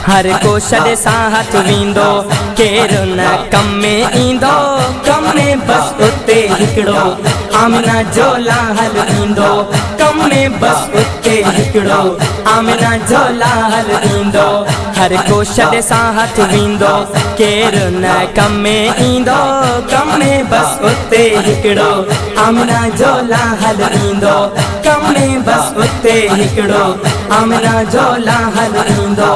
हर को छॾे सां हथ वींदो केरु न कम में ईंदो कम में बस उते हिकिड़ो आमिना जो लाहल ईंदो कम में बस उते हिकिड़ो आमिना जो लाहल ईंदो हर को छॾे सां हथ वींदो केरु न कम में ईंदो कम में बस उते हिकिड़ो आमिना जो लाहल ईंदो कम में बस उते हिकिड़ो आमिना जो लाहल ईंदो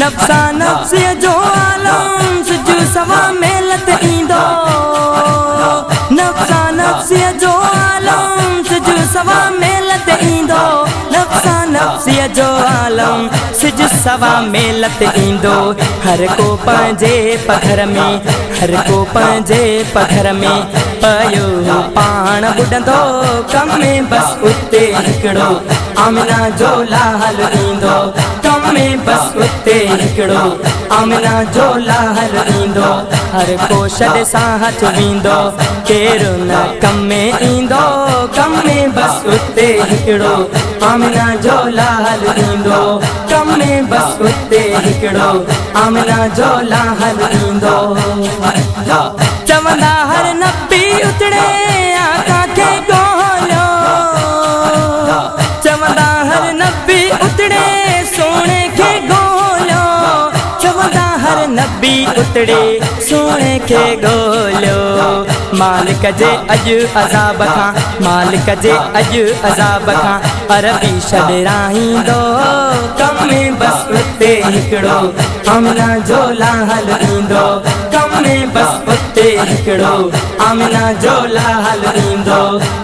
नफ़्सा नफ़्स जो आलम सिजु सवा मेलत ईंदो नफ़्सा नफ़्स जो आलम सिजु सवा मेलत ईंदो नफ़्सा नफ़्स जो आलम सिजु सवा मेलत ईंदो हर को पंहिंजे पघर में हर को पंहिंजे पघर में पयो पाण बुॾंदो कम में बस उते हिकिड़ो आमिना जो लाहल ईंदो कम में बस उते हिकिड़ो आमिना जो लाहल ईंदो हर को छॾे सां हथ वींदो केरु न कम में ईंदो कम में बस उते हिकिड़ो आमिना जो लाहल ईंदो कम में बस उते हिकिड़ो आमिना जो लाहल ईंदो चवंदा हर नबी उतड़े आका खे ॻोल्हियो चवंदा हर नबी उतड़े सोने खे ॻोल्हियो चवंदा हर नबी उतड़े सोने खे ॻोल्हियो मालिक जे अॼु अज़ाब खां मालिक जे अॼु अज़ाब खां अरबी छॾाईंदो कम में बस उते हिकिड़ो आमिना जो लाहल ईंदो कम में बस उते हिकिड़ो आमिना जो लाहल ईंदो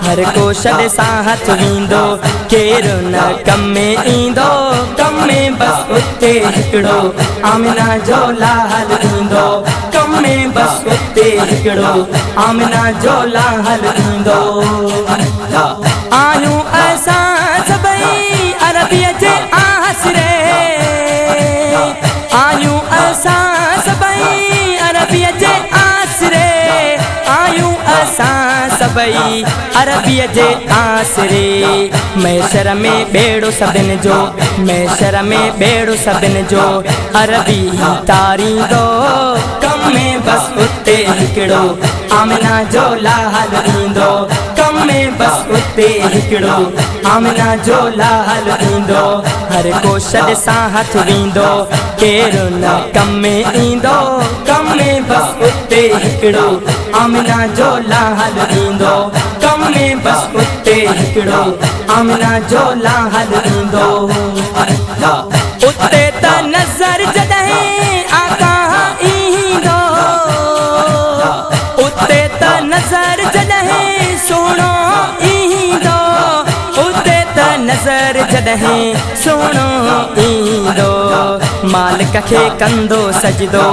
हर को छॾे सां हथ वींदो केरु न कम में ईंदो कम में बस उते हिकिड़ो आमिना जो लाहल ईंदो कम में बस उते हिकिड़ो आमिना जो लाहल ईंदो आयूं असां सभई अरबीअ जे आसरे आयूं असां सभई अरबीअ जे आसरे आयूं असां सभई अरबीअ जे आसरे मैशर में बेड़ो सभिनि जो मैशर में बेड़ो सभिनि जो अरबी तारींदो कम में बस उते हिकिड़ो आमिना जो लाहल ईंदो कम में बस उते हिकिड़ो आमिना जो लाहल ईंदो हर को छॾे सां हथ वींदो केरु न कम में ईंदो कम में बस उते हिकिड़ो आमिना जो लाहल ईंदो कम में बस उते हिकिड़ो आमिना जो लाहल ईंदो उते त नज़र जॾहिं आका ईंदो उते त नज़र जॾहिं सोणो ईंदो उते त नज़र जॾहिं सोणो ईंदो मालिक खे कंदो सजदो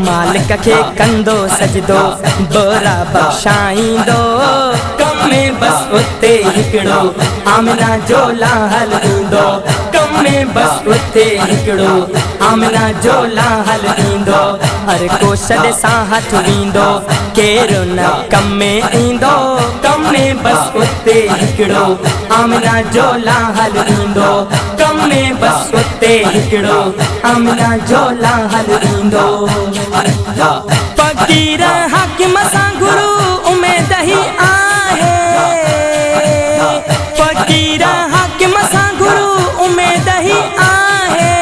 मालिक खे कंदो सजदो बोरा बख़्शाईंदो कम में बस उते हिकिड़ो आमिना जो लाहल ईंदो कम में बस उते हिकिड़ो आमिना जो लाहल ईंदो हर को छॾे सां हथ वींदो केरु न कम में ईंदो कम में बस उते हिकिड़ो आमिना जो लाहल ईंदो कम में बस उते हिकिड़ो आमिना जो लाहल ईंदो फ़क़ीर हाकिम सां गुरु उमेद ही आहे फ़क़ीर हाकिम सां गुरु उमेद ही आहे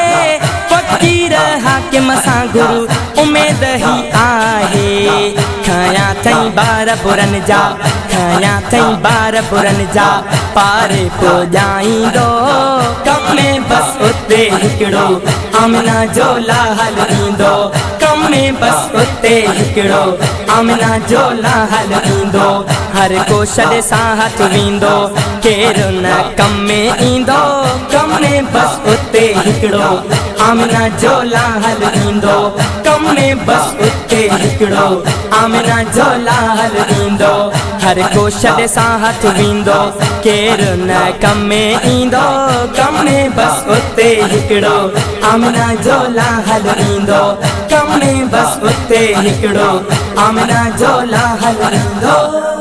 फ़क़ीर हाकिम सां गुरु उमेद ही आहे खयां अथई ॿार बुरनि जा खयां अथई ॿार बुरनि जा पारे पुॼाईंदो कम में बस उते हिकिड़ो आमिना जो लाहल ईंदो कम में बस उते हिकिड़ो आमिना जो लाहल ईंदो हर को छॾे सां हथ वींदो केरु न कम में ईंदो कम में बस उते हिकिड़ो आमिना जो लाहल ईंदो कम में बस उते हिकिड़ो आमिना जो लाहल ईंदो हर को छॾे सां हथ वींदो केरु न कम में ईंदो कम में बस उते हिकिड़ो आमिना जो लाहल ईंदो कम में बस उते हिकिड़ो आमिना जो लाहल ईंदो।